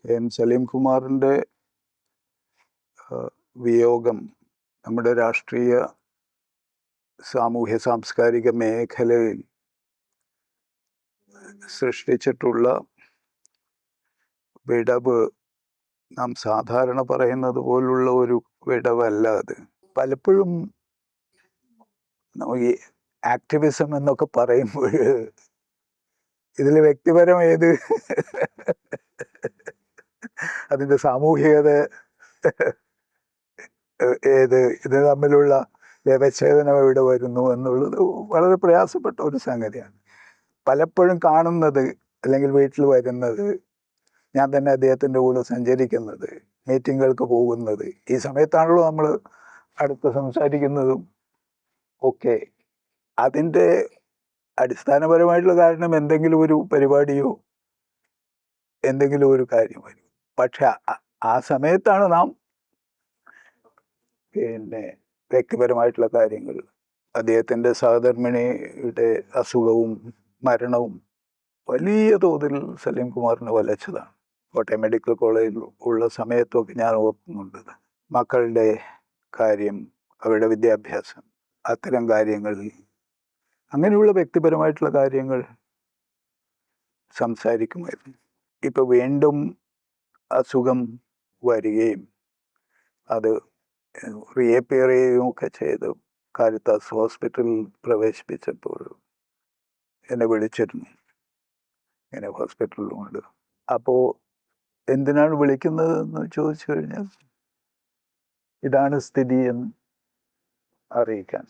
M Saleem കുമാറിൻ്റെ വിയോഗം നമ്മുടെ രാഷ്ട്രീയ സാമൂഹ്യ സാംസ്കാരിക മേഖലയിൽ സൃഷ്ടിച്ചിട്ടുള്ള വിടവ് നാം സാധാരണ പറയുന്നത് പോലുള്ള ഒരു വിടവല്ല അത്. പലപ്പോഴും ഈ ആക്ടിവിസം എന്നൊക്കെ പറയുമ്പോൾ ഇതിൽ വ്യക്തിപരം ഏത്, അതിൻ്റെ സാമൂഹികത ഏത്, ഇത് തമ്മിലുള്ള വ്യവച്ഛേദനം എവിടെ വരുന്നു എന്നുള്ളത് വളരെ പ്രയാസപ്പെട്ട ഒരു സംഗതിയാണ്. പലപ്പോഴും കാണുന്നത് അല്ലെങ്കിൽ വീട്ടിൽ വരുന്നത്, ഞാൻ തന്നെ അദ്ദേഹത്തിൻ്റെ കൂടെ സഞ്ചരിക്കുന്നത്, മീറ്റിങ്ങുകൾക്ക് പോകുന്നത്, ഈ സമയത്താണല്ലോ നമ്മൾ അടുത്ത് സംസാരിക്കുന്നതും ഒക്കെ. അതിൻ്റെ അടിസ്ഥാനപരമായിട്ടുള്ള കാരണം എന്തെങ്കിലും ഒരു പരിപാടിയോ എന്തെങ്കിലും ഒരു കാര്യം വരും. പക്ഷെ ആ സമയത്താണ് നാം വ്യക്തിപരമായിട്ടുള്ള കാര്യങ്ങൾ, അദ്ദേഹത്തിൻ്റെ സഹധർമ്മിണിയുടെ അസുഖവും മരണവും വലിയ തോതിൽ സലീം കുമാറിനെ വലച്ചതാണ്. കോട്ടയം മെഡിക്കൽ കോളേജിൽ ഉള്ള സമയത്തൊക്കെ ഞാൻ ഓർക്കുന്നുണ്ട്. മക്കളുടെ കാര്യം, അവരുടെ വിദ്യാഭ്യാസം, അത്തരം കാര്യങ്ങളിൽ അങ്ങനെയുള്ള വ്യക്തിപരമായിട്ടുള്ള കാര്യങ്ങൾ സംസാരിക്കുമായിരുന്നു. ഇപ്പോൾ വീണ്ടും അസുഖം വരികയും അത് റീഅപ്പിയർ ചെയ്യുകയൊക്കെ ചെയ്ത് കാരിത്താസ് ഹോസ്പിറ്റലിൽ പ്രവേശിപ്പിച്ചപ്പോൾ എന്നെ വിളിച്ചിരുന്നു, ഇങ്ങനെ ഹോസ്പിറ്റലിലുമുണ്ട്. അപ്പോൾ എന്തിനാണ് വിളിക്കുന്നതെന്ന് ചോദിച്ചു കഴിഞ്ഞാൽ ഇതാണ് സ്ഥിതി എന്ന് അറിയിക്കാൻ,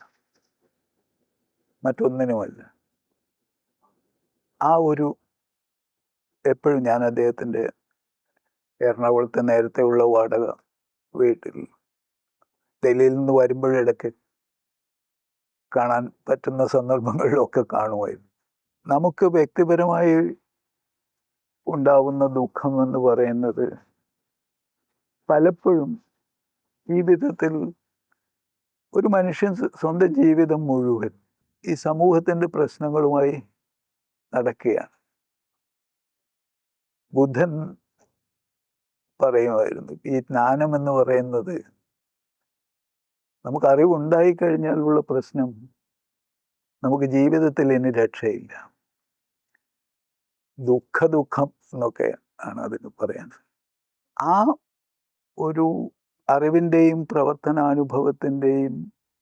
മറ്റൊന്നിനുമല്ല. ആ ഒരു എപ്പോഴും ഞാൻ അദ്ദേഹത്തിൻ്റെ എറണാകുളത്തെ നേരത്തെ ഉള്ള വാടക വീട്ടിൽ ഡൽഹിയിൽ നിന്ന് വരുമ്പോഴിടയ്ക്ക് കാണാൻ പറ്റുന്ന സന്ദർഭങ്ങളിലൊക്കെ കാണുമായിരുന്നു. നമുക്ക് വ്യക്തിപരമായി ഉണ്ടാവുന്ന ദുഃഖം എന്ന് പറയുന്നത് പലപ്പോഴും ഈ വിധത്തിൽ ഒരു മനുഷ്യൻ സ്വന്തം ജീവിതം മുഴുവൻ ഈ സമൂഹത്തിൻ്റെ പ്രശ്നങ്ങളുമായി നടക്കുകയാണ്. ബുദ്ധൻ പറയുമായിരുന്നു, ഈ ജ്ഞാനം എന്ന് പറയുന്നത്, നമുക്ക് അറിവുണ്ടായിക്കഴിഞ്ഞാലുള്ള പ്രശ്നം നമുക്ക് ജീവിതത്തിൽ ഇനി രക്ഷയില്ല. ദുഃഖം എന്നൊക്കെ ആണ് അതിന് പറയാൻ. ആ ഒരു അറിവിൻ്റെയും പ്രവർത്തനാനുഭവത്തിൻ്റെയും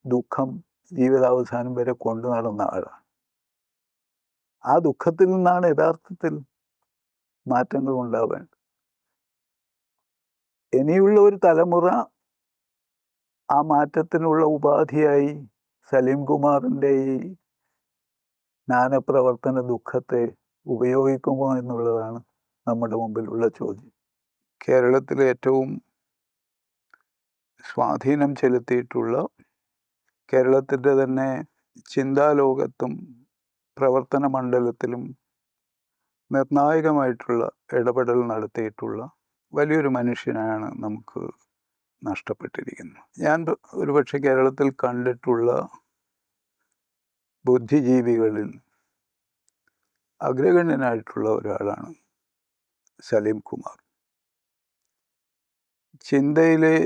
ദുഃഖം ജീവിതാവസാനം വരെ കൊണ്ടു നടന്ന ആളാണ്. ആ ദുഃഖത്തിൽ നിന്നാണ് യഥാർത്ഥത്തിൽ മാറ്റങ്ങൾ ഉണ്ടാവേണ്ടത്. ഇനിയുള്ള ഒരു തലമുറ ആ മാറ്റത്തിനുള്ള ഉപാധിയായി സലീം കുമാറിൻ്റെ ഈ ജ്ഞാനപ്രവർത്തന ദുഃഖത്തെ ഉപയോഗിക്കുമോ എന്നുള്ളതാണ് നമ്മുടെ മുമ്പിലുള്ള ചോദ്യം. കേരളത്തിലെ ഏറ്റവും സ്വാധീനം ചെലുത്തിയിട്ടുള്ള, കേരളത്തിൻ്റെ തന്നെ ചിന്താലോകത്തും പ്രവർത്തന മണ്ഡലത്തിലും നിർണായകമായിട്ടുള്ള ഇടപെടൽ നടത്തിയിട്ടുള്ള വലിയൊരു മനുഷ്യനാണ് നമുക്ക് നഷ്ടപ്പെട്ടിരിക്കുന്നത്. ഞാൻ ഒരുപക്ഷെ കേരളത്തിൽ കണ്ടിട്ടുള്ള ബുദ്ധിജീവികളിൽ അഗ്രഗണ്യനായിട്ടുള്ള ഒരാളാണ് സലീം കുമാർ. ചിന്തയിലെ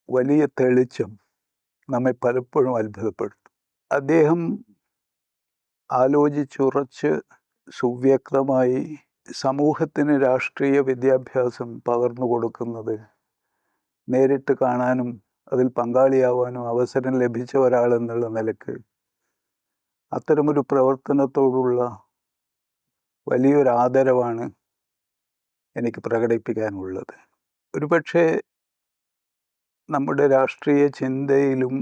വലിയ തെളിച്ചം നമ്മെ പലപ്പോഴും അത്ഭുതപ്പെടുത്തും. അദ്ദേഹം ആലോചിച്ചുറച്ച് സുവ്യക്തമായി സമൂഹത്തിന് രാഷ്ട്രീയ വിദ്യാഭ്യാസം പകർന്നു കൊടുക്കുന്നത് നേരിട്ട് കാണാനും അതിൽ പങ്കാളിയാവാനും അവസരം ലഭിച്ച ഒരാളെന്നുള്ള നിലക്ക് അത്തരമൊരു പ്രവർത്തനത്തോടുള്ള വലിയൊരു ആദരവാണ് എനിക്ക് പ്രകടിപ്പിക്കാനുള്ളത്. ഒരുപക്ഷെ നമ്മുടെ രാഷ്ട്രീയ ചിന്തയിലും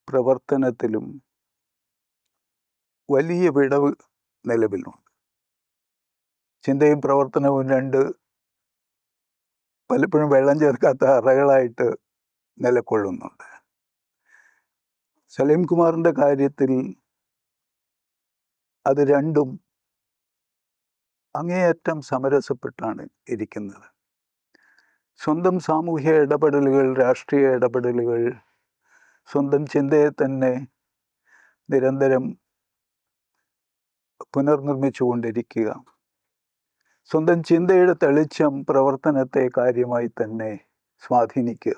പ്രവർത്തനത്തിലും വലിയ വിടവ് നിലവിലുണ്ട്. ചിന്തയും പ്രവർത്തനവും രണ്ട് പലപ്പോഴും വെള്ളം ചേർക്കാത്ത അറകളായിട്ട് നിലകൊള്ളുന്നുണ്ട്. സലീം കുമാറിൻ്റെ കാര്യത്തിൽ അത് രണ്ടും അങ്ങേയറ്റം സമരസപ്പെട്ടാണ് ഇരിക്കുന്നത്. സ്വന്തം സാമൂഹ്യ ഇടപെടലുകൾ, രാഷ്ട്രീയ ഇടപെടലുകൾ, സ്വന്തം ചിന്തയെ തന്നെ നിരന്തരം പുനർനിർമ്മിച്ചുകൊണ്ടിരിക്കുക, സ്വന്തം ചിന്തയുടെ തെളിച്ചം പ്രവർത്തനത്തെ കാര്യമായി തന്നെ സ്വാധീനിക്കുക,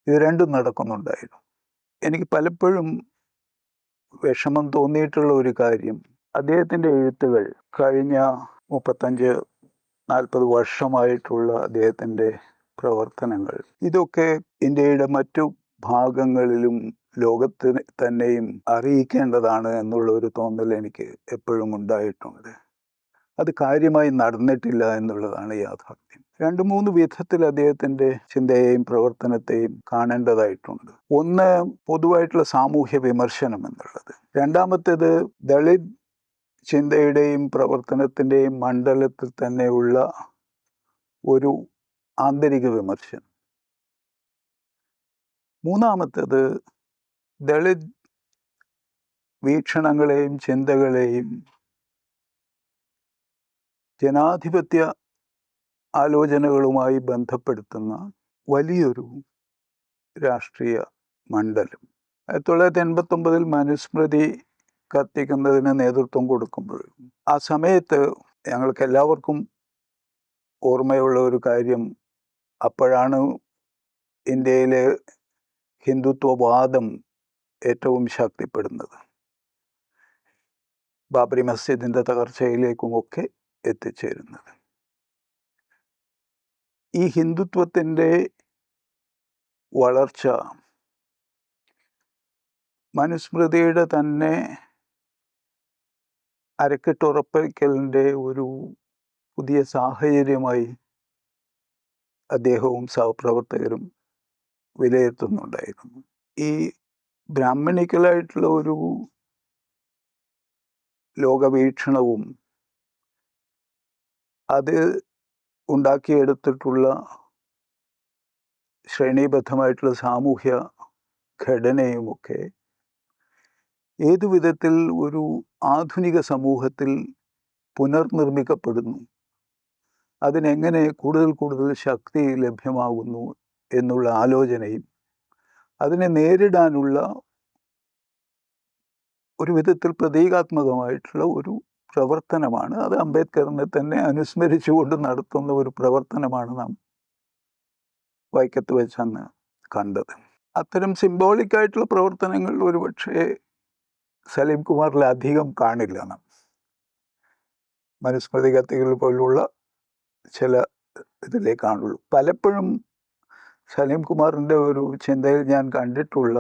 ഇത് രണ്ടും നടക്കുന്നുണ്ടായിരുന്നു. എനിക്ക് പലപ്പോഴും വിഷമം തോന്നിയിട്ടുള്ള ഒരു കാര്യം, അദ്ദേഹത്തിൻ്റെ എഴുത്തുകൾ കഴിഞ്ഞ 35-40 വർഷമായിട്ടുള്ള അദ്ദേഹത്തിൻ്റെ പ്രവർത്തനങ്ങൾ, ഇതൊക്കെ ഇന്ത്യയുടെ മറ്റു ഭാഗങ്ങളിലും ലോകത്തിന് തന്നെയും അറിയിക്കേണ്ടതാണ് എന്നുള്ള ഒരു തോന്നൽ എനിക്ക് എപ്പോഴും ഉണ്ടായിട്ടുണ്ട്. അത് കാര്യമായി നടന്നിട്ടില്ല എന്നുള്ളതാണ് യാഥാർത്ഥ്യം. 2-3 വിധത്തിൽ അദ്ദേഹത്തിൻ്റെ ചിന്തയെയും പ്രവർത്തനത്തെയും കാണേണ്ടതായിട്ടുണ്ട്. ഒന്ന്, പൊതുവായിട്ടുള്ള സാമൂഹ്യ വിമർശനം എന്നുള്ളത്. രണ്ടാമത്തേത്, ദളിത് ചിന്തയുടെയും പ്രവർത്തനത്തിൻ്റെയും മണ്ഡലത്തിൽ തന്നെയുള്ള ഒരു ആന്തരിക വിമർശനം. മൂന്നാമത്തേത്, ദളിത് വീക്ഷണങ്ങളെയും ചിന്തകളെയും ജനാധിപത്യ ആലോചനകളുമായി ബന്ധപ്പെടുത്തുന്ന വലിയൊരു രാഷ്ട്രീയ മണ്ഡലം. 1989 മനുസ്മൃതി കത്തിക്കുന്നതിന് നേതൃത്വം കൊടുക്കുമ്പോൾ ആ സമയത്ത് ഞങ്ങൾക്ക് എല്ലാവർക്കും ഓർമ്മയുള്ള ഒരു കാര്യം, അപ്പോഴാണ് ഇന്ത്യയിലെ ഹിന്ദുത്വവാദം ഏറ്റവും ശക്തിപ്പെടുന്നത്. ബാബറി മസ്ജിദിൻ്റെ തകർച്ചയിലേക്കുമൊക്കെ എത്തിച്ചേരുന്നത്. ഈ ഹിന്ദുത്വത്തിൻ്റെ വളർച്ച മനുസ്മൃതിയുടെ തന്നെ അരക്കിട്ടുറപ്പിക്കലിൻ്റെ ഒരു പുതിയ സാഹചര്യമായി അദ്ദേഹവും സഹപ്രവർത്തകരും വിലയിരുത്തുന്നുണ്ടായിരുന്നു. ഈ ബ്രാഹ്മണിക്കലായിട്ടുള്ള ഒരു ലോകവീക്ഷണവും അത് ഉണ്ടാക്കിയെടുത്തിട്ടുള്ള ശ്രേണീബദ്ധമായിട്ടുള്ള സാമൂഹ്യ ഘടനയുമൊക്കെ ഏതു വിധത്തിൽ ഒരു ആധുനിക സമൂഹത്തിൽ പുനർനിർമ്മിക്കപ്പെടുന്നു, അതിനെങ്ങനെ കൂടുതൽ കൂടുതൽ ശക്തി ലഭ്യമാകുന്നു എന്നുള്ള ആലോചനയും അതിനെ നേരിടാനുള്ള ഒരു വിധത്തിൽ പ്രതീകാത്മകമായിട്ടുള്ള ഒരു പ്രവർത്തനമാണ്. അത് അംബേദ്കറിനെ തന്നെ അനുസ്മരിച്ചുകൊണ്ട് നടത്തുന്ന ഒരു പ്രവർത്തനമാണ് നാം വൈക്കത്ത് വെച്ചന്ന് കണ്ടത്. അത്തരം സിംബോളിക്കായിട്ടുള്ള പ്രവർത്തനങ്ങൾ ഒരുപക്ഷെ സലീം കുമാറിൽ അധികം കാണില്ല നാം. മനുസ്മൃതി കത്തികൾ പോലുള്ള ചില ഇതിലേ കാണുള്ളൂ. പലപ്പോഴും സലീം കുമാറിൻ്റെ ഒരു ചിന്തയിൽ ഞാൻ കണ്ടിട്ടുള്ള,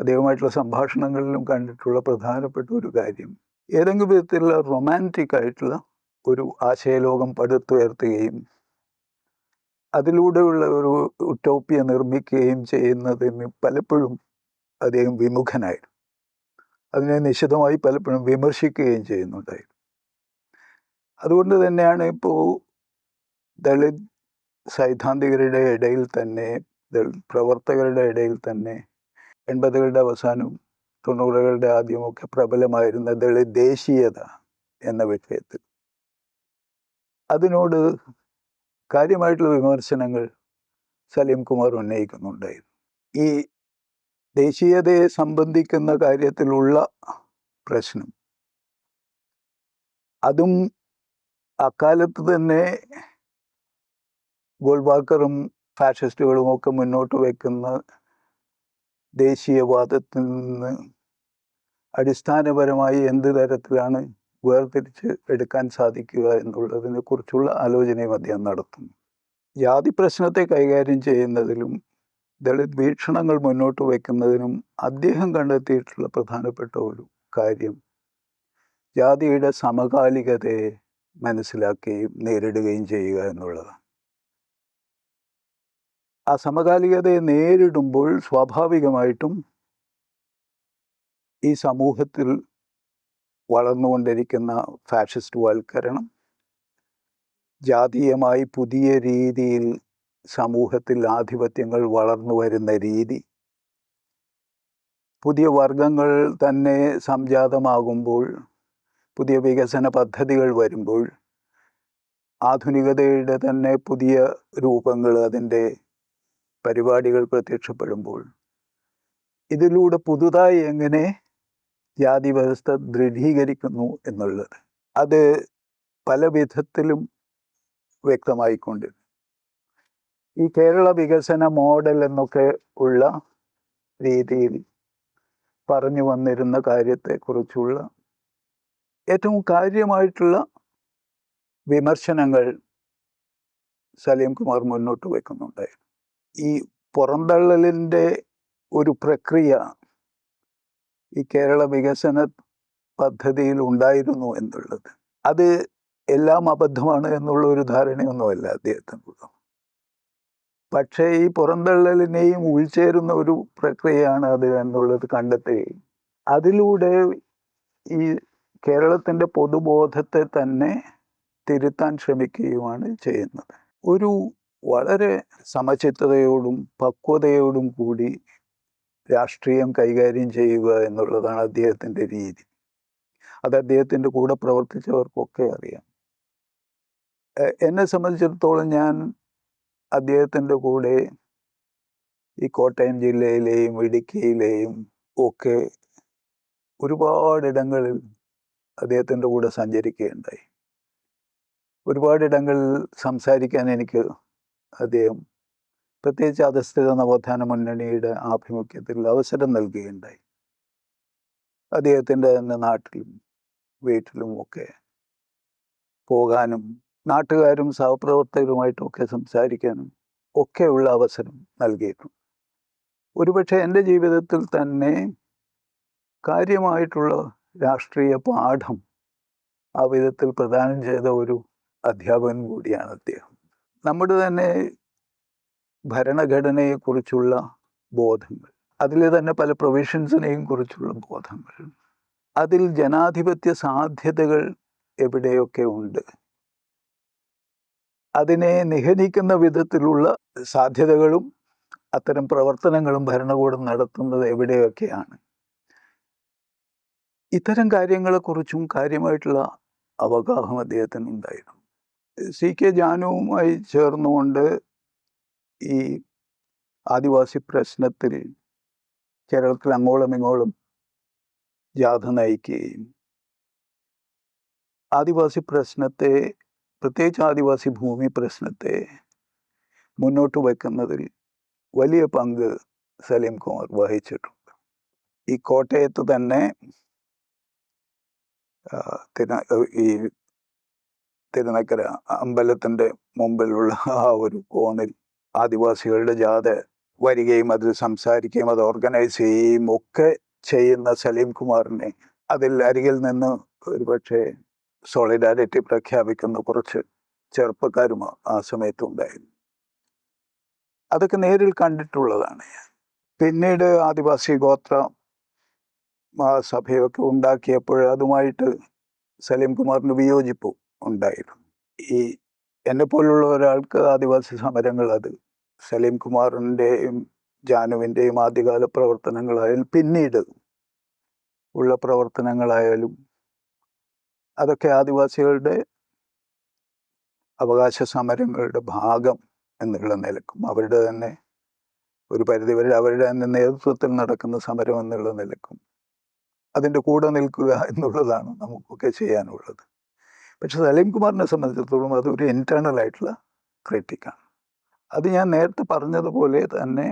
അദ്ദേഹമായിട്ടുള്ള സംഭാഷണങ്ങളിലും കണ്ടിട്ടുള്ള പ്രധാനപ്പെട്ട ഒരു കാര്യം, ഏതെങ്കിലും വിധത്തിലുള്ള റൊമാൻറ്റിക് ആയിട്ടുള്ള ഒരു ആശയലോകം പടുത്തുയർത്തുകയും അതിലൂടെയുള്ള ഒരു ഉട്ടോപ്യ നിർമ്മിക്കുകയും ചെയ്യുന്നതിന് പലപ്പോഴും അദ്ദേഹം വിമുഖനായിരുന്നു. അതിനെ നിശിതമായി പലപ്പോഴും വിമർശിക്കുകയും ചെയ്യുന്നുണ്ടായിരുന്നു. അതുകൊണ്ട് തന്നെയാണ് ഇപ്പോൾ ദളിത് സൈദ്ധാന്തികരുടെ ഇടയിൽ തന്നെ, പ്രവർത്തകരുടെ ഇടയിൽ തന്നെ 80കളുടെ അവസാനവും 90കളുടെ ആദ്യമൊക്കെ പ്രബലമായിരുന്ന ദളിത് ദേശീയത എന്ന വിഷയത്തിൽ അതിനോട് കാര്യമായിട്ടുള്ള വിമർശനങ്ങൾ സലീം കുമാർ ഉന്നയിക്കുന്നുണ്ടായിരുന്നു. ഈ ദേശീയതയെ സംബന്ധിക്കുന്ന കാര്യത്തിലുള്ള പ്രശ്നം, അതും അക്കാലത്ത് തന്നെ ഗോൾവാക്കറും ഫാഷിസ്റ്റുകളും ഒക്കെ മുന്നോട്ട് വയ്ക്കുന്ന ദേശീയവാദത്തിൽ നിന്ന് അടിസ്ഥാനപരമായി എന്ത് തരത്തിലാണ് വേർതിരിച്ച് എടുക്കാൻ സാധിക്കുക എന്നുള്ളതിനെ കുറിച്ചുള്ള ആലോചനയും അദ്ദേഹം നടത്തുന്നു. ജാതി പ്രശ്നത്തെ കൈകാര്യം ചെയ്യുന്നതിലും ദളിത് വീക്ഷണങ്ങൾ മുന്നോട്ട് വയ്ക്കുന്നതിനും അദ്ദേഹം കണ്ടെത്തിയിട്ടുള്ള പ്രധാനപ്പെട്ട ഒരു കാര്യം, ജാതിയുടെ സമകാലികതയെ മനസ്സിലാക്കുകയും നേരിടുകയും ചെയ്യുക എന്നുള്ളതാണ്. ആ സമകാലികതയെ നേരിടുമ്പോൾ സ്വാഭാവികമായിട്ടും ഈ സമൂഹത്തിൽ വളർന്നുകൊണ്ടിരിക്കുന്ന ഫാഷിസ്റ്റ് വൽക്കരണം, ജാതീയമായി പുതിയ രീതിയിൽ സമൂഹത്തിൽ ആധിപത്യങ്ങൾ വളർന്നു വരുന്ന രീതി, പുതിയ വർഗങ്ങൾ തന്നെ സംജാതമാകുമ്പോൾ, പുതിയ വികസന പദ്ധതികൾ വരുമ്പോൾ, ആധുനികതയുടെ തന്നെ പുതിയ രൂപങ്ങൾ, അതിൻ്റെ പരിപാടികൾ പ്രത്യക്ഷപ്പെടുമ്പോൾ, ഇതിലൂടെ പുതുതായി എങ്ങനെ ജാതി വ്യവസ്ഥ ദൃഢീകരിക്കുന്നു എന്നുള്ളത്, അത് പല വിധത്തിലും വ്യക്തമായിക്കൊണ്ട് ഈ കേരള വികസന മോഡൽ എന്നൊക്കെ ഉള്ള രീതിയിൽ പറഞ്ഞു വന്നിരുന്ന കാര്യത്തെക്കുറിച്ചുള്ള ഏറ്റവും കാര്യമായിട്ടുള്ള വിമർശനങ്ങൾ സലീം കുമാർ മുന്നോട്ട് വയ്ക്കുന്നുണ്ടായിരുന്നു. ഈ പുറന്തള്ളലിൻ്റെ ഒരു പ്രക്രിയ ഈ കേരള വികസന പദ്ധതിയിൽ ഉണ്ടായിരുന്നു എന്നുള്ളത് അത് എല്ലാം അബദ്ധമാണ് എന്നുള്ള ഒരു ധാരണയൊന്നുമല്ല അദ്ദേഹത്തിനുള്ളത്. പക്ഷേ ഈ പുറന്തള്ളലിനെയും ഉൾച്ചേരുന്ന ഒരു പ്രക്രിയയാണ് അത് എന്നുള്ളത് കണ്ടെത്തുകയും അതിലൂടെ ഈ കേരളത്തിൻ്റെ പൊതുബോധത്തെ തന്നെ തിരുത്താൻ ശ്രമിക്കുകയുമാണ് ചെയ്യുന്നത്. ഒരു വളരെ സമചിത്തതയോടും പക്വതയോടും കൂടി രാഷ്ട്രീയം കൈകാര്യം ചെയ്യുക എന്നുള്ളതാണ് അദ്ദേഹത്തിൻ്റെ രീതി. അത് അദ്ദേഹത്തിൻ്റെ കൂടെ പ്രവർത്തിച്ചവർക്കൊക്കെ അറിയാം. എന്നെ സംബന്ധിച്ചിടത്തോളം ഞാൻ അദ്ദേഹത്തിൻ്റെ കൂടെ ഈ കോട്ടയം ജില്ലയിലെയും ഇടുക്കിയിലെയും ഒക്കെ ഒരുപാടിടങ്ങളിൽ അദ്ദേഹത്തിൻ്റെ കൂടെ സഞ്ചരിക്കുകയുണ്ടായി. ഒരുപാടിടങ്ങളിൽ സംസാരിക്കാൻ എനിക്ക് അദ്ദേഹം പ്രത്യേകിച്ച് അധസ്ഥിത നവോത്ഥാന മുന്നണിയുടെ ആഭിമുഖ്യത്തിൽ അവസരം നൽകുകയുണ്ടായി. അദ്ദേഹത്തിൻ്റെ തന്നെ നാട്ടിലും വീട്ടിലും ഒക്കെ പോകാനും നാട്ടുകാരും സഹപ്രവർത്തകരുമായിട്ടൊക്കെ സംസാരിക്കാനും ഒക്കെയുള്ള അവസരം നൽകിയിട്ടുണ്ട്. ഒരുപക്ഷെ എൻ്റെ ജീവിതത്തിൽ തന്നെ കാര്യമായിട്ടുള്ള രാഷ്ട്രീയ പാഠം ആ വിധത്തിൽ പ്രദാനം ചെയ്ത ഒരു അധ്യാപകൻ കൂടിയാണ് അദ്ദേഹം. നമ്മുടെ തന്നെ ഭരണഘടനയെക്കുറിച്ചുള്ള ബോധങ്ങൾ, അതിൽ തന്നെ പല പ്രൊവിഷൻസിനെയും കുറിച്ചുള്ള ബോധങ്ങൾ, അതിൽ ജനാധിപത്യ സാധ്യതകൾ എവിടെയൊക്കെ ഉണ്ട്, അതിനെ നിഹനിക്കുന്ന വിധത്തിലുള്ള സാധ്യതകളും അത്തരം പ്രവർത്തനങ്ങളും ഭരണകൂടം നടത്തുന്നത് എവിടെയൊക്കെയാണ്, ഇത്തരം കാര്യങ്ങളെക്കുറിച്ചും കാര്യമായിട്ടുള്ള അവഗാഹം അദ്ദേഹത്തിന് ഉണ്ടായിരുന്നു. CK ജാനുവുമായി ചേർന്നുകൊണ്ട് ഈ ആദിവാസി പ്രശ്നത്തിൽ കേരളത്തിൽ അങ്ങോളം ഇങ്ങോളം ജാഥ നയിക്കുകയും ആദിവാസി പ്രശ്നത്തെ, പ്രത്യേകിച്ച് ആദിവാസി ഭൂമി പ്രശ്നത്തെ മുന്നോട്ട് വയ്ക്കുന്നതിൽ വലിയ പങ്ക് സലീം കുമാർ വഹിച്ചിട്ടുണ്ട്. ഈ കോട്ടയത്ത് തന്നെ ഈ തിരുനക്കര അമ്പലത്തിൻ്റെ മുമ്പിലുള്ള ആ ഒരു കോണിൽ ആദിവാസികളുടെ ജാഥ വരികയും അതിൽ സംസാരിക്കുകയും അത് ഓർഗനൈസ് ചെയ്യുകയും ഒക്കെ ചെയ്യുന്ന സലീം കുമാറിനെ അതിൽ അരികിൽ നിന്ന് ഒരുപക്ഷെ സോളിഡാരിറ്റി പ്രഖ്യാപിക്കുന്ന കുറച്ച് ചെറുപ്പക്കാരും ആ സമയത്തുണ്ടായിരുന്നു. അതൊക്കെ നേരിൽ കണ്ടിട്ടുള്ളതാണ്. പിന്നീട് ആദിവാസി ഗോത്ര മഹാസഭയൊക്കെ ഉണ്ടാക്കിയപ്പോൾ അതുമായിട്ട് സലീം കുമാറിന് വിയോജിപ്പ് ഉണ്ടായിരുന്നു. ഈ എന്നെപ്പോലുള്ള ഒരാൾക്ക് ആദിവാസി സമരങ്ങൾ അത് സലീം കുമാറിൻ്റെയും ജാനുവിൻ്റെയും ആദ്യകാല പ്രവർത്തനങ്ങളായാലും പിന്നീട് ഉള്ള പ്രവർത്തനങ്ങളായാലും അതൊക്കെ ആദിവാസികളുടെ അവകാശ സമരങ്ങളുടെ ഭാഗം എന്നുള്ള നിലക്കും അവരുടെ തന്നെ ഒരു പരിധിവരെ അവരുടെ തന്നെ നേതൃത്വത്തിൽ നടക്കുന്ന സമരം എന്നുള്ള നിലക്കും അതിൻ്റെ കൂടെ നിൽക്കുക എന്നുള്ളതാണ് നമുക്കൊക്കെ ചെയ്യാനുള്ളത്. പക്ഷെ സലീം കുമാറിനെ സംബന്ധിച്ചിടത്തോളം അതൊരു ഇൻറ്റേർണൽ ആയിട്ടുള്ള ക്രിറ്റിക്കാണ്. അത് ഞാൻ നേരത്തെ പറഞ്ഞതുപോലെ തന്നെ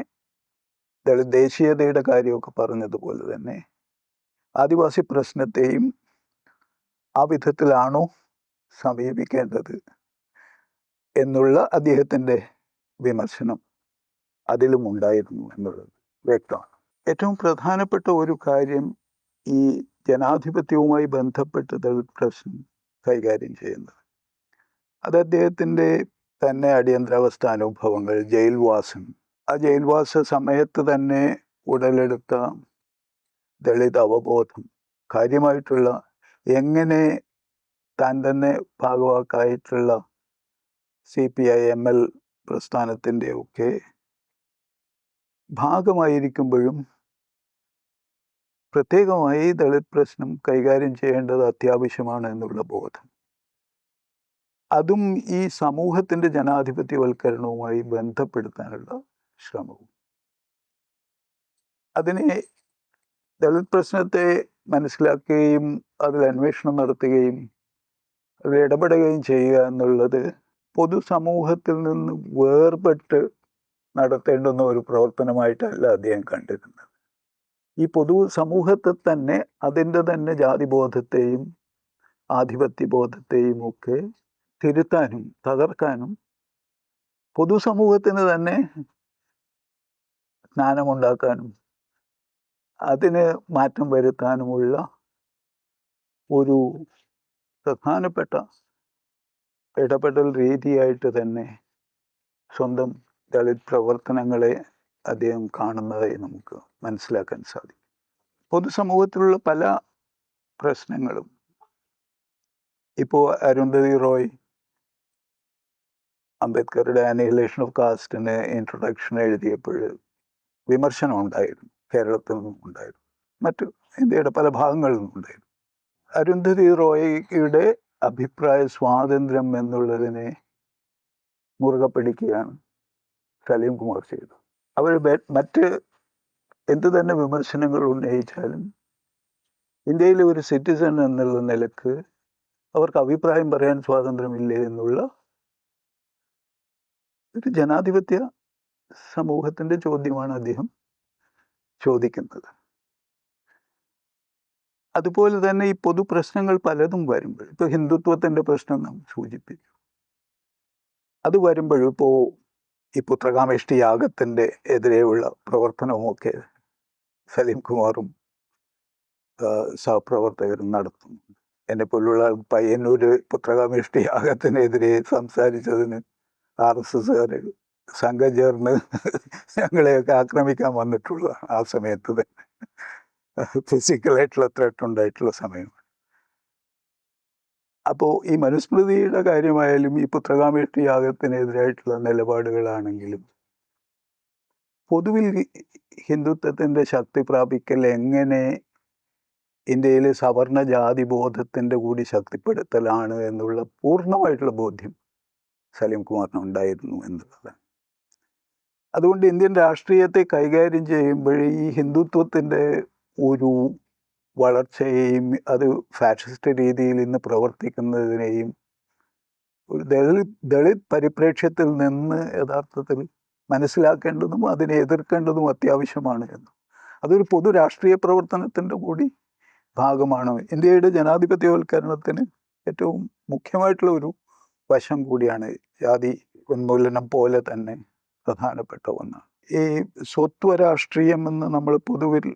ദേശീയതയുടെ കാര്യമൊക്കെ പറഞ്ഞതുപോലെ തന്നെ ആദിവാസി പ്രശ്നത്തെയും ആ വിധത്തിലാണോ സമീപിക്കേണ്ടത് എന്നുള്ള അദ്ദേഹത്തിൻ്റെ വിമർശനം അതിലും ഉണ്ടായിരുന്നു എന്നുള്ളത് വ്യക്തമാണ്. ഏറ്റവും പ്രധാനപ്പെട്ട ഒരു കാര്യം ഈ ജനാധിപത്യവുമായി ബന്ധപ്പെട്ട് ദളിത് പ്രശ്നം കൈകാര്യം ചെയ്യുന്നത്, അത് അദ്ദേഹത്തിൻ്റെ തന്നെ അടിയന്തരാവസ്ഥ അനുഭവങ്ങൾ, ജയിൽവാസം, ആ ജയിൽവാസ സമയത്ത് തന്നെ ഉടലെടുത്ത ദളിത് അവബോധം, കാര്യമായിട്ടുള്ള എങ്ങനെ താൻ തന്നെ ഭാഗവാക്കായിട്ടുള്ള CPI ML പ്രസ്ഥാനത്തിൻ്റെ ഒക്കെ ഭാഗമായിരിക്കുമ്പോഴും പ്രത്യേകമായി ദളിത് പ്രശ്നം കൈകാര്യം ചെയ്യേണ്ടത് അത്യാവശ്യമാണ് എന്നുള്ള ബോധം, അതും ഈ സമൂഹത്തിൻ്റെ ജനാധിപത്യവൽക്കരണവുമായി ബന്ധപ്പെടുത്താനുള്ള ശ്രമവും, അതിനെ ദളിത് പ്രശ്നത്തെ മനസ്സിലാക്കുകയും അതിൽ അന്വേഷണം നടത്തുകയും അതിൽ ഇടപെടുകയും ചെയ്യുക എന്നുള്ളത് പൊതുസമൂഹത്തിൽ നിന്ന് വേർപെട്ട് നടത്തേണ്ടുന്ന ഒരു പ്രവർത്തനമായിട്ടല്ല അദ്ദേഹം കണ്ടിരുന്നത്. ഈ പൊതു സമൂഹത്തെ തന്നെ അതിൻ്റെ തന്നെ ജാതിബോധത്തെയും ആധിപത്യബോധത്തെയും ഒക്കെ തിരുത്താനും തകർക്കാനും പൊതുസമൂഹത്തിന് തന്നെ ജ്ഞാനമുണ്ടാക്കാനും അതിന് മാറ്റം വരുത്താനുമുള്ള ഒരു പ്രധാനപ്പെട്ട ഇടപെടൽ രീതിയായിട്ട് തന്നെ സ്വന്തം ദളിത് പ്രവർത്തനങ്ങളെ അദ്ദേഹം കാണുന്നതായി നമുക്ക് മനസ്സിലാക്കാൻ സാധിക്കും. പൊതുസമൂഹത്തിലുള്ള പല പ്രശ്നങ്ങളും ഇപ്പോൾ അരുന്ധതി റോയ് അംബേദ്കറുടെ അനഹിലേഷൻ ഓഫ് കാസ്റ്റിന് ഇൻട്രൊഡക്ഷൻ എഴുതിയപ്പോൾ വിമർശനം ഉണ്ടായിരുന്നു. കേരളത്തിൽ നിന്നും ഉണ്ടായിരുന്നു, മറ്റു ഇന്ത്യയുടെ പല ഭാഗങ്ങളിൽ നിന്നും ഉണ്ടായിരുന്നു. അരുന്ധതി റോയിയുടെ അഭിപ്രായ സ്വാതന്ത്ര്യം എന്നുള്ളതിനെ മുറുകെ പിടിക്കുകയാണ് സലീം കുമാർ ചെയ്തത്. അവർ മറ്റ് എന്തു തന്നെ വിമർശനങ്ങൾ ഉന്നയിച്ചാലും ഇന്ത്യയിലെ ഒരു സിറ്റിസൺ എന്നുള്ള നിലക്ക് അവർക്ക് അഭിപ്രായം പറയാൻ സ്വാതന്ത്ര്യമില്ലേ എന്നുള്ള ഒരു ജനാധിപത്യ സമൂഹത്തിൻ്റെ ചോദ്യമാണ് അദ്ദേഹം ചോദിക്കുന്നത്. അതുപോലെ തന്നെ ഈ പൊതു പ്രശ്നങ്ങൾ പലതും വരുമ്പോൾ, ഇപ്പോൾ ഹിന്ദുത്വത്തിൻ്റെ പ്രശ്നം നാം സൂചിപ്പിച്ചു, അത് വരുമ്പോഴും ഇപ്പോൾ ഈ പുത്രകാമേഷ്ടി യാഗത്തിൻ്റെ എതിരെയുള്ള പ്രവർത്തനവുമൊക്കെ സലീം കുമാറും സഹപ്രവർത്തകരും നടത്തുന്നുണ്ട്. എന്നെപ്പോലുള്ള പയ്യന്നൂർ പുത്രകാമേഷ്ടി യാഗത്തിനെതിരെ സംസാരിച്ചതിന് RSSകാർ സംഘം ചേർന്ന് ഞങ്ങളെയൊക്കെ ആക്രമിക്കാൻ വന്നിട്ടുള്ളതാണ്. ആ സമയത്ത് തന്നെ ഫിസിക്കലായിട്ടുള്ള ത്രെട്ട് ഉണ്ടായിട്ടുള്ള സമയമാണ്. അപ്പോൾ ഈ മനുസ്മൃതിയുടെ കാര്യമായാലും ഈ പുത്രകാമേഷ്ടി യാഗത്തിനെതിരായിട്ടുള്ള നിലപാടുകളാണെങ്കിലും പൊതുവിൽ ഹിന്ദുത്വത്തിൻ്റെ ശക്തി പ്രാപിക്കൽ എങ്ങനെ ഇന്ത്യയിലെ സവർണ ജാതി ബോധത്തിൻ്റെ കൂടി ശക്തിപ്പെടുത്തലാണ് എന്നുള്ള പൂർണ്ണമായിട്ടുള്ള ബോധ്യം സലീം കുമാറിന് ഉണ്ടായിരുന്നു എന്നുള്ളതാണ്. അതുകൊണ്ട് ഇന്ത്യൻ രാഷ്ട്രീയത്തെ കൈകാര്യം ചെയ്യുമ്പോൾ ഈ ഹിന്ദുത്വത്തിൻ്റെ ഒരു വളർച്ചയെയും അത് ഫാഷിസ്റ്റ് രീതിയിൽ ഇന്ന് പ്രവർത്തിക്കുന്നതിനെയും ഒരു ദളിത് പരിപ്രേക്ഷ്യത്തിൽ നിന്ന് യഥാർത്ഥത്തിൽ മനസ്സിലാക്കേണ്ടതും അതിനെ എതിർക്കേണ്ടതും അത്യാവശ്യമാണ് എന്ന്. അതൊരു പൊതു രാഷ്ട്രീയ പ്രവർത്തനത്തിൻ്റെ കൂടി ഭാഗമാണ്. ഇന്ത്യയുടെ ജനാധിപത്യവൽക്കരണത്തിന് ഏറ്റവും മുഖ്യമായിട്ടുള്ള ഒരു വശം കൂടിയാണ് ജാതി ഉന്മൂലനം പോലെ തന്നെ പ്രധാനപ്പെട്ട ഒന്നാണ്. ഈ സ്വത്വ രാഷ്ട്രീയം എന്ന് നമ്മൾ പൊതുവിൽ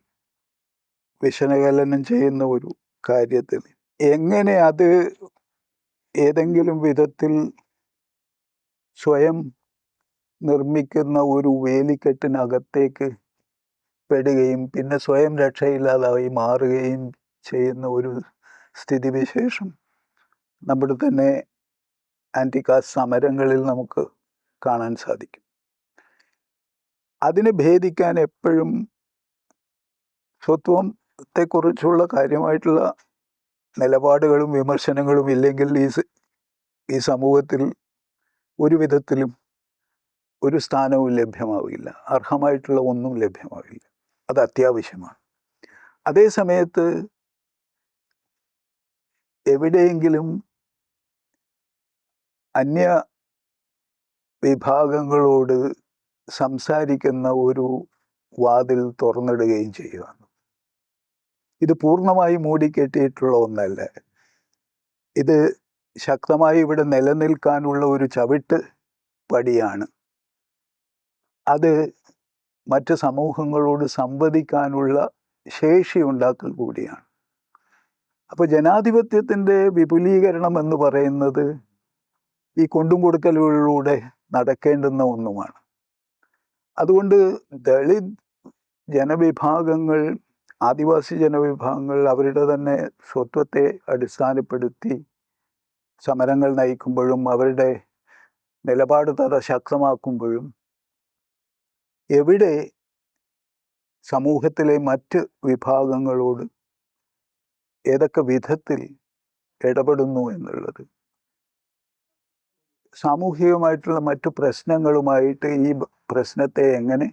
വിശകലനം ചെയ്യുന്ന ഒരു കാര്യത്തിൽ എങ്ങനെ അത് ഏതെങ്കിലും വിധത്തിൽ സ്വയം നിർമ്മിക്കുന്ന ഒരു വേലിക്കെട്ടിനകത്തേക്ക് പെടുകയും പിന്നെ സ്വയം രക്ഷയില്ലാതായി മാറുകയും ചെയ്യുന്ന ഒരു സ്ഥിതിവിശേഷം നമ്മുടെ തന്നെ ആൻറ്റി കാസ്റ്റ് സമരങ്ങളിൽ നമുക്ക് കാണാൻ സാധിക്കും. അതിനെ ഭേദിക്കാൻ എപ്പോഴും സ്വത്വത്തെക്കുറിച്ചുള്ള കാര്യമായിട്ടുള്ള നിലപാടുകളും വിമർശനങ്ങളും ഇല്ലെങ്കിൽ ഈ സമൂഹത്തിൽ ഒരു വിധത്തിലും ഒരു സ്ഥാനവും ലഭ്യമാവില്ല, അർഹമായിട്ടുള്ള ഒന്നും ലഭ്യമാവില്ല. അത് അത്യാവശ്യമാണ്. അതേ സമയത്ത് എവിടെയെങ്കിലും അന്യ വിഭാഗങ്ങളോട് സംസാരിക്കുന്ന ഒരു വാതിൽ തുറന്നിടുകയും ചെയ്യുക. ഇത് പൂർണ്ണമായി മൂടിക്കെട്ടിയിട്ടുള്ള ഒന്നല്ല. ഇത് ശക്തമായി ഇവിടെ നിലനിൽക്കാനുള്ള ഒരു ചവിട്ട് പടിയാണ്. അത് മറ്റ് സമൂഹങ്ങളോട് സംവദിക്കാനുള്ള ശേഷി ഉണ്ടാക്കൽ കൂടിയാണ്. അപ്പോൾ ജനാധിപത്യത്തിൻ്റെ വിപുലീകരണം എന്ന് പറയുന്നത് ഈ കൊണ്ടും കൊടുക്കലുകളിലൂടെ നടക്കേണ്ടുന്ന ഒന്നുമാണ്. അതുകൊണ്ട് ദളിത് ജനവിഭാഗങ്ങൾ, ആദിവാസി ജനവിഭാഗങ്ങൾ അവരുടെ തന്നെ സ്വത്വത്തെ അടിസ്ഥാനപ്പെടുത്തി സമരങ്ങൾ നയിക്കുമ്പോഴും അവരുടെ നിലപാട് തറ ശക്തമാക്കുമ്പോഴും എവിടെ സമൂഹത്തിലെ മറ്റ് വിഭാഗങ്ങളോട് ഏതൊക്കെ വിധത്തിൽ ഇടപെടുന്നു എന്നുള്ളത് സാമൂഹികമായിട്ടുള്ള മറ്റു പ്രശ്നങ്ങളുമായിട്ട് ഈ പ്രശ്നത്തെ എങ്ങനെ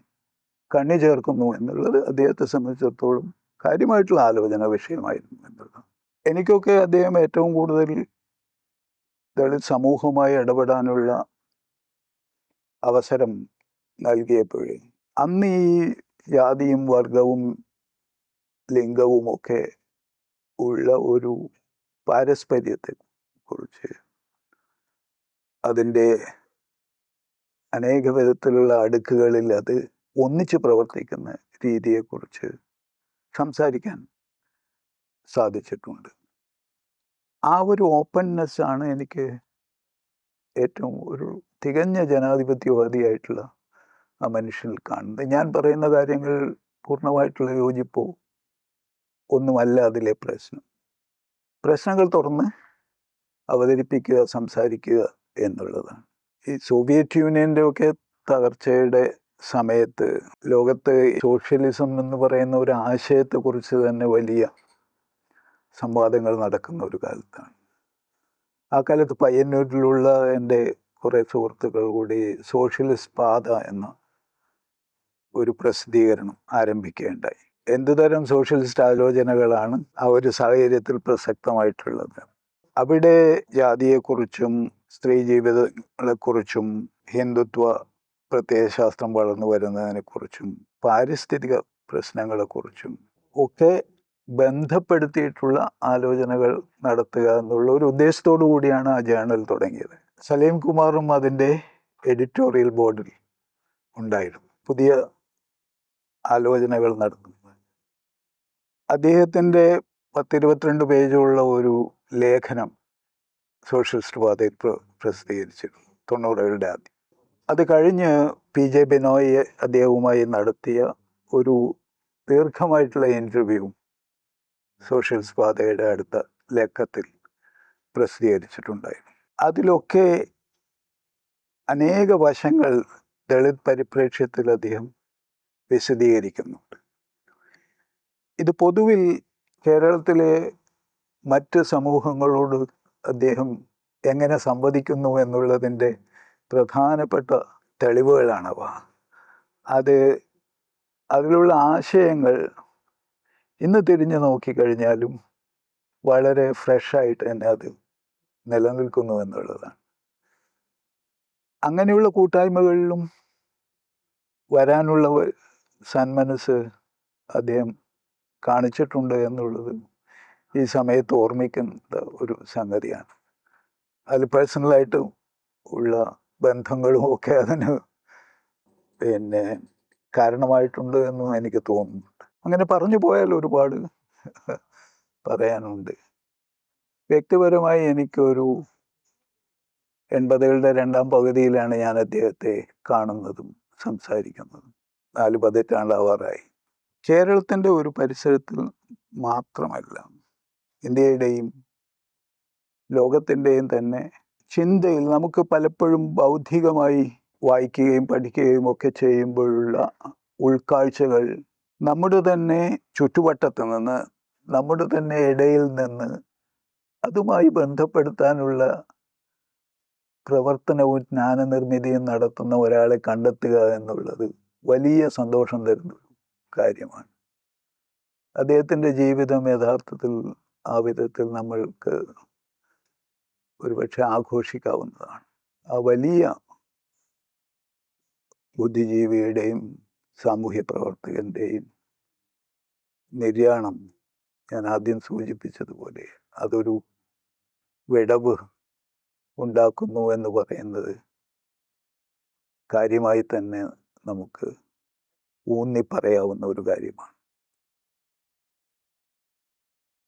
കണ്ണി ചേർക്കുന്നു എന്നുള്ളത് അദ്ദേഹത്തെ സംബന്ധിച്ചിടത്തോളം കാര്യമായിട്ടുള്ള ആലോചന വിഷയമായിരുന്നു എന്നുള്ളത്. എനിക്കൊക്കെ അദ്ദേഹം ഏറ്റവും കൂടുതൽ ദളിത് സമൂഹവുമായി ഇടപെടാനുള്ള അവസരം നൽകിയപ്പോഴേ അന്ന് ഈ ജാതിയും വർഗവും ലിംഗവുമൊക്കെ ഉള്ള ഒരു പാരസ്പര്യത്തെ കുറിച്ച്, അതിൻ്റെ അനേക വിധത്തിലുള്ള അടുക്കുകളിൽ അത് ഒന്നിച്ച് പ്രവർത്തിക്കുന്ന രീതിയെക്കുറിച്ച് സംസാരിക്കാൻ സാധിച്ചിട്ടുണ്ട്. ആ ഒരു ഓപ്പൺനെസ് ആണ് എനിക്ക് ഏറ്റവും ഒരു തികഞ്ഞ ജനാധിപത്യവാദിയായിട്ടുള്ള ആ മനുഷ്യനിൽ കാണുന്നത്. ഞാൻ പറയുന്ന കാര്യങ്ങൾ പൂർണ്ണമായിട്ടുള്ള യോജിപ്പോ ഒന്നുമല്ല അതിലെ പ്രശ്നം. പ്രശ്നങ്ങൾ തുറന്ന് അവതരിപ്പിക്കുക, സംസാരിക്കുക എന്നുള്ളതാണ്. ഈ സോവിയറ്റ് യൂണിയൻ്റെ ഒക്കെ തകർച്ചയുടെ സമയത്ത് ലോകത്ത് സോഷ്യലിസം എന്ന് പറയുന്ന ഒരു ആശയത്തെക്കുറിച്ച് തന്നെ വലിയ സംവാദങ്ങൾ നടക്കുന്ന ഒരു കാലത്താണ്. ആ കാലത്ത് പയ്യന്നൂരിലുള്ള എൻ്റെ കുറേ സുഹൃത്തുക്കൾ കൂടി സോഷ്യലിസ്റ്റ് പാത എന്ന ഒരു പ്രസിദ്ധീകരണം ആരംഭിക്കുകയുണ്ടായി. എന്തുതരം സോഷ്യലിസ്റ്റ് ആലോചനകളാണ് ആ ഒരു സാഹചര്യത്തിൽ പ്രസക്തമായിട്ടുള്ളത്? അവിടെ ജാതിയെക്കുറിച്ചും സ്ത്രീ ജീവിതങ്ങളെക്കുറിച്ചും ഹിന്ദുത്വ പ്രത്യയശാസ്ത്രം വളർന്നു വരുന്നതിനെക്കുറിച്ചും പാരിസ്ഥിതിക പ്രശ്നങ്ങളെക്കുറിച്ചും ഒക്കെ ബന്ധപ്പെടുത്തിയിട്ടുള്ള ആലോചനകൾ നടത്തുക എന്നുള്ള ഒരു ഉദ്ദേശത്തോടു കൂടിയാണ് ആ ജേണൽ തുടങ്ങിയത്. സലീം കുമാറും അതിൻ്റെ എഡിറ്റോറിയൽ ബോർഡിൽ ഉണ്ടായിരുന്നു, പുതിയ ആലോചനകൾ നടത്തുന്നത്. അദ്ദേഹത്തിൻ്റെ 10-22 പേജുള്ള ഒരു ലേഖനം സോഷ്യലിസ്റ്റ് പാതയിൽ പ്രസിദ്ധീകരിച്ചിരുന്നു 90കളുടെ ആദ്യം. അത് കഴിഞ്ഞ് PJ ബിനോയ് അദ്ദേഹവുമായി നടത്തിയ ഒരു ദീർഘമായിട്ടുള്ള ഇൻ്റർവ്യൂ സോഷ്യലിസ്റ്റ് പാതയുടെ അടുത്ത ലേഖത്തിൽ പ്രസിദ്ധീകരിച്ചിട്ടുണ്ടായിരുന്നു. അതിലൊക്കെ അനേക വശങ്ങൾ ദളിത് പരിപ്രേക്ഷ്യത്തിൽ അദ്ദേഹം വിശദീകരിക്കുന്നുണ്ട്. ഇത് പൊതുവിൽ കേരളത്തിലെ മറ്റ് സമൂഹങ്ങളോട് അദ്ദേഹം എങ്ങനെ സംവദിക്കുന്നു എന്നുള്ളതിൻ്റെ പ്രധാനപ്പെട്ട തെളിവുകളാണവ. അതിലുള്ള ആശയങ്ങൾ ഇന്ന് തിരിഞ്ഞു നോക്കിക്കഴിഞ്ഞാലും വളരെ ഫ്രഷായിട്ട് തന്നെ അത് നിലനിൽക്കുന്നു എന്നുള്ളതാണ്. അങ്ങനെയുള്ള കൂട്ടായ്മകളിലും വരാനുള്ള സന്മനസ് അദ്ദേഹം കാണിച്ചിട്ടുണ്ട് എന്നുള്ളത് ഈ സമയത്ത് ഓർമ്മിക്കുന്ന ഒരു സംഗതിയാണ്. അതിൽ പേഴ്സണലായിട്ട് ഉള്ള ബന്ധങ്ങളും ഒക്കെ അതിന് കാരണമായിട്ടുണ്ട് എന്നും എനിക്ക് തോന്നുന്നുണ്ട്. അങ്ങനെ പറഞ്ഞു പോയാൽ ഒരുപാട് പറയാനുണ്ട്. വ്യക്തിപരമായി എനിക്കൊരു 80കളുടെ രണ്ടാം പകുതിയിലാണ് ഞാൻ അദ്ദേഹത്തെ കാണുന്നതും സംസാരിക്കുന്നതും. 4 പതിറ്റാണ്ടാവാറായി. കേരളത്തിൻ്റെ ഒരു പരിസരത്തിൽ മാത്രമല്ല, ഇന്ത്യയുടെയും ലോകത്തിൻ്റെയും തന്നെ ചിന്തയിൽ നമുക്ക് പലപ്പോഴും ബൗദ്ധികമായി വായിക്കുകയും പഠിക്കുകയും ഒക്കെ ചെയ്യുമ്പോഴുള്ള ഉൾക്കാഴ്ചകൾ നമ്മുടെ തന്നെ ചുറ്റുവട്ടത്ത് നിന്ന്, നമ്മുടെ തന്നെ ഇടയിൽ നിന്ന് അതുമായി ബന്ധപ്പെടുത്താനുള്ള പ്രവർത്തനവും ജ്ഞാനനിർമ്മിതിയും നടത്തുന്ന ഒരാളെ കണ്ടെത്തുക എന്നുള്ളത് വലിയ സന്തോഷം തരുന്ന കാര്യമാണ്. അദ്ദേഹത്തിൻ്റെ ജീവിതം യഥാർത്ഥത്തിൽ ആ വിധത്തിൽ നമ്മൾക്ക് ഒരുപക്ഷെ ആഘോഷിക്കാവുന്നതാണ്. ആ വലിയ ബുദ്ധിജീവിയുടെയും സാമൂഹ്യ പ്രവർത്തകൻ്റെയും നിര്യാണം ഞാൻ ആദ്യം സൂചിപ്പിച്ചതുപോലെ അതൊരു വിടവ് ഉണ്ടാക്കുന്നു എന്ന് പറയുന്നത് കാര്യമായി തന്നെ നമുക്ക് ഊന്നി പറയാവുന്ന ഒരു കാര്യമാണ്.